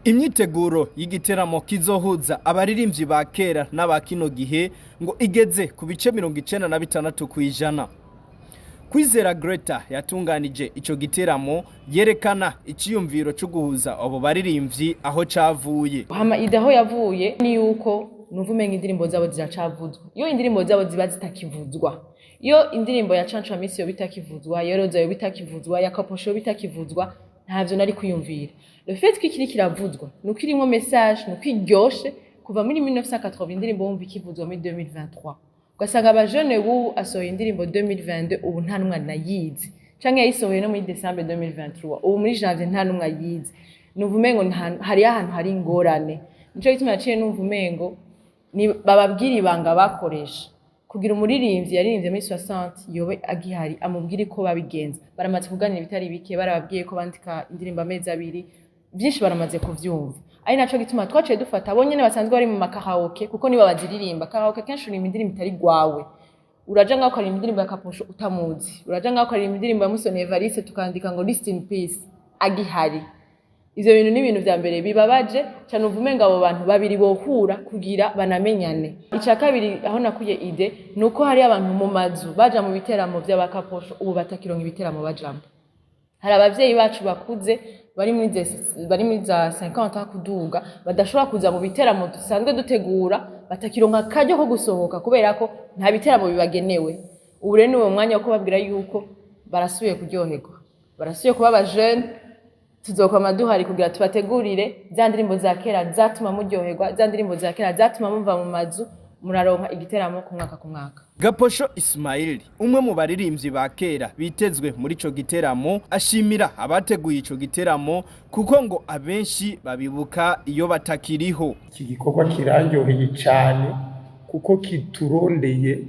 Imyiteguro y'igiteramo kizohuza abaririmvyi ba kera n'aba kino gihe ngo igeze ku bice 96 kw'ijana. Kwizera Greta yatunganije ico giteramo yerekana iciyumviro cyo guhuza abo baririmvyi aho cavuye. Hama idaho yavuye ni yuko nuvumenga indirimbo zabo ziracavuzwa. Iyo indirimbo zabo ziba zitakivuzwa. Iyo indirimbo ya Canca Misi yo bitakivuzwa, Yoroza yo bitakivuzwa, Yakaposho yo bitakivuzwa, ntavyo nari kuyumvira. Le fait ko ikiri kiravuzwa, nuko irimo message, nuko iryoshe kuva muri 1980 indirimbo wumva ikivuzwa muri 2023. Ugasanga abajene ubu asohoye indirimbo 2022 ubu nta numwe nayizi. Canke yayisohoye no muri December 2023 ubu muri Janvier nta numwe ayizi. Nuvumengo hari ahantu hari ingorane. Nico gituma naciye nuvumengo ni bababwira ibanga bakoresha kugira umuririmbyi yaririmbye muri 60 yobe agihari amubwire ko babigenza. Baramaze kuganira bitari bike, barababwiye ko bandika indirimbo amezi abiri, byinshi baramaze kuvyumva. Ari naco gituma twaciye dufata abonyene basanzwe bari mu makaraoke kuko niba baziririmba karaoke kenshi uri indirimbo itari gwawe. Uraja ngaho ukaririmba indirimbo ya Kaposho utamuzi, uraja ngaho ukaririmba indirimbo ya Musoni Evariste tukandika ngo rest in peace agihari. Ivyo bintu ni ibintu vya mbere bibabaje cyane uvumenga abo bantu babiri bohura kugira banamenyane. Ica kabiri aho nakuye ide nuko hari abantu mu mazu baja mu biteramo vy'abakaposho ubu batakironka ibiteramo bajambo. Hari abavyeyi bacu bakuze bari muri za 50 kuduga badashobora kuza mu biteramo dusanzwe dutegura batakironka kajyo ko gusohoka kubera ko nta biteramo bibagenewe. Ubu rero ni uwo mwanya wo kubabwira yuko barasubiye kuryoherwa, barasubiye kuba abajene. Tuzokoma duhari kugira tubategurire za ndirimbo za kera zatuma muryoherwa, za ndirimbo za kera zatuma muva mu mazu muraronka igiteramo ku mwaka. Gaposho Ismail umwe mu baririmvyi ba kera bitezwe muri ico giteramo ashimira abateguye ico giteramo kuko ngo abenshi babibuka iyo batakiriho. Iki gikorwa kirandyoheye cyane kuko kiturondeye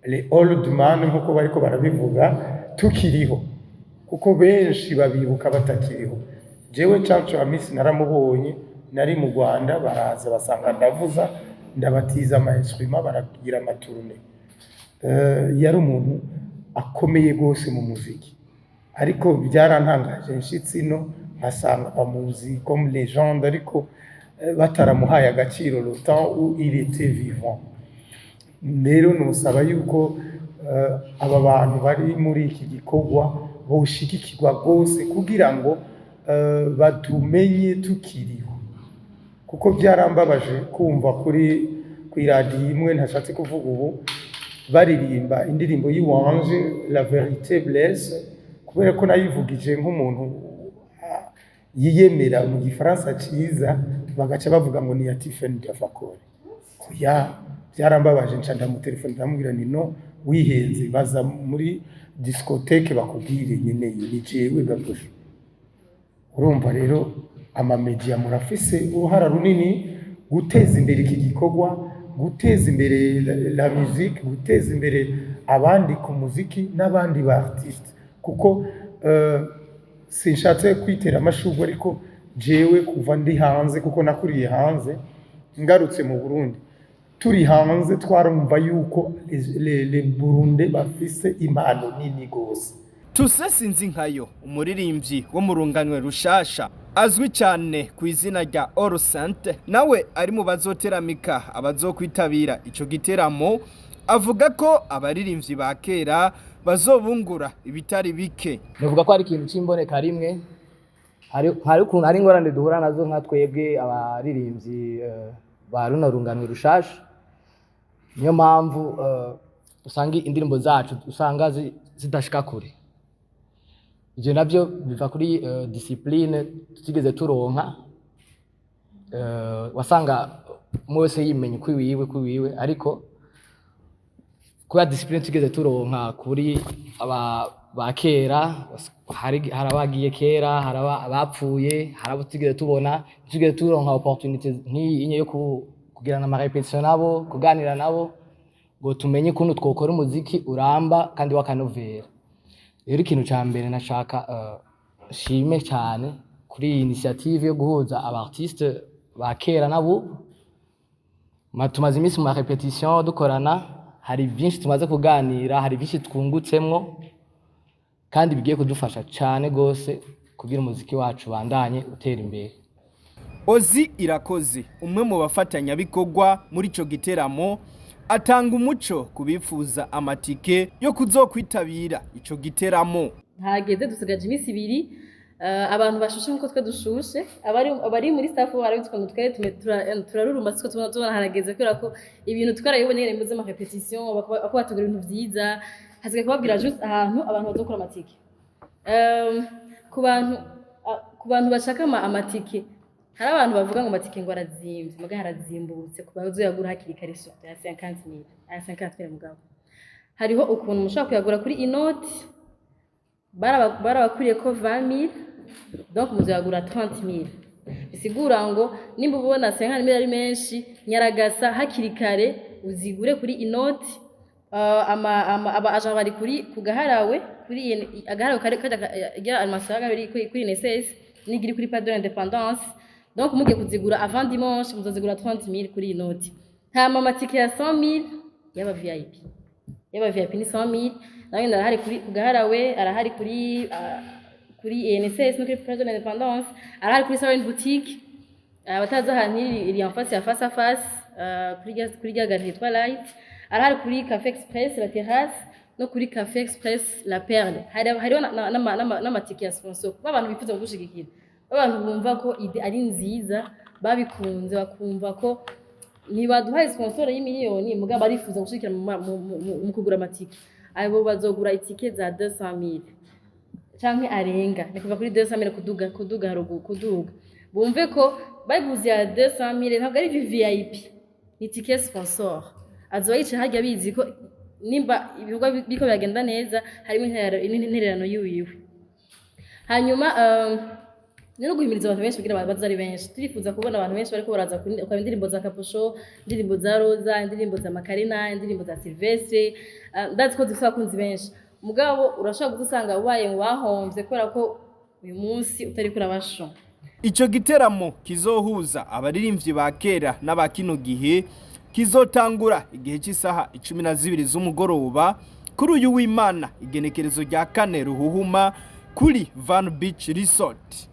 les old man nk'uko bariko barabivuga tukiriho kuko benshi babibuka batakiriho. Jewe Canca Misi naramubonye nari mu Rwanda baraza basanga ndavuza ndabatiza ama-instruments baragira amaturune. Yari umuntu akomeye gose mu muziki ariko byarantangaje nshitsi no nkasanga bamuzi comme légende ariko bataramuhaye agaciro le temps où il était vivant. Rero nusaba yuko aba bantu bari muri iki gikorwa boshigikirwa gose kugira ngo batumenye tukiriho kuko byarambabaje kumva kuri radio imwe ntashatse kuvuga ubu baririmba indirimbo yiwanje la vérité blesse kubera ko nayivugije nk'umuntu yiyemera mu gifaransa ciza bagaca bavuga ngo ni ya Tiffany Dafakore. Kuya byarambabaje nca ndamutelefone ndamubwira ni no wihenze baza muri discothèque bakubwire nyene ni jewe Gaposho. Urumva rero amamedia murafise uruhara runini guteza imbere iki gikorwa, guteza imbere la musique, guteza imbere abandi ku muziki n'abandi ba artiste kuko sinshatse kwitera amashugwe ariko jewe kuva ndi hanze kuko nakuriye hanze ngarutse mu Burundi turi hanze twarumva yuko les Burundi bafise impano nini gose. Tusesinzi nkayo umuririmbyi wo mu runganwe rushasha azwi cyane ku izina rya Orosante nawe ari mu bazoteramika abazokwitabira ico giteramo avuga ko abaririmvyi ba kera bazobungura ibitari bike. Nuvuga ko ari ikintu cimboneka rimwe hari ukuntu ari ingorane duhura nazo nka twebwe abaririmvyi ba runo runganwe rushasha. Niyo mpamvu usanga indirimbo zacu usanga zidashika kure. Ivyo navyo biva kuri discipline tutigeze turonka. Wasanga mwese yimenye kwiwiwe ariko kuba discipline tutigeze turonka kuri ba kera hari abagiye kera hari abapfuye hari abo tutigeze tubona tutigeze turonka opportunity nk'iyi yo kugirana ama repetition nabo kuganira nabo ngo tumenye kuntu twokora umuziki uramba kandi wakanovera. Rero ikintu ca mbere nashaka shime cyane kuri initiative yo guhuza abartiste ba kera nabo tumaze iminsi mu repetition dukorana hari byinshi tumaze kuganira hari byinshi twungutsemwo kandi bigiye kudufasha cyane gose kugira umuziki wacu bandanye utera imbere. Ozi Irakoze umwe mu bafatanyabikorwa muri ico giteramo atanga umuco kubifuza amatike yo kuzokwitabira ico giteramo. Hageze dusigaje iminsi 2 abantu bashushe nkuko twe dushushe abari muri staff barabitwa ngo twe turarurumba siko tubona harageze kubera ko ibintu twarayibonye muze ma repetition bako batugura ibintu vyiza hasigaye kubabwira just ahantu abantu bazokora amatike ku bantu bashaka amatike hari abantu bavuga ngo amatike ngo arazimvye muga harazimbutse ku bazoyagura hakiri kare so ya 50,000 mugabo hariho ukuntu mushaka kuyagura kuri inoti barabakuriye ko 20,000 donc muzoyagura 30,000 bisigura ngo nimba ubona 50,000 ari menshi nyaragasa hakiri kare uzigure kuri inoti aba agent bari kuri kugaharawe kuri agaharawe kajya almasaga kuri NSS nigiri kuri pas de l'indépendance donc mugiye kuzigura avant dimanche muzozigura 30,000 kuri inoti hama amatike ya 100,000 yaba VIP ni 100,000 nayo arahari kuri kugaharawe arahari kuri NSS no kuri pas de l'indépendance arahari kuri Salon boutique abataza ahantu iri en face ya face à face kuri galerie Twilight arahari kuri Café Express la terrasse no kuri Café Express la Perle hariho n'amatike ya sponsor abantu bifuza gushigikira abantu bumva ko ide ari nziza babikunze bakumva ko ntibaduhaye sponsor y'imiliyoni mugabo barifuza gushikira mu kugura amatike abo bazogura itike za 200,000 canke arenga ni kuva kuri 200,000 kuduga bumve ko bayiguze ya 200,000 ntabwo ari VIP ni itike sponsor azoyice hajya bizi ko nimba ibikorwa biko byagenda neza harimo intererano yiwiwe hanyuma nino guhimiriza abantu benshi kugira baza ari benshi turifuza kubona abantu benshi bariko baraza kwa indirimbo za Kaposho indirimbo za Roza indirimbo za Makarina indirimbo za Silvestre that's ko dufite abakunzi benshi mugabo urashaka gusanga ubaye mu bahomvye kubera ko uyu munsi utari kuri abasho. Ico giteramo kizohuza abaririmvyi ba kera n'aba kino gihe kizotangura igihe cy'isaha 12 z'umugoroba kuri uyu w'Imana igenekerezo rya 4 Ruhuhuma kuri Van Beach Resort.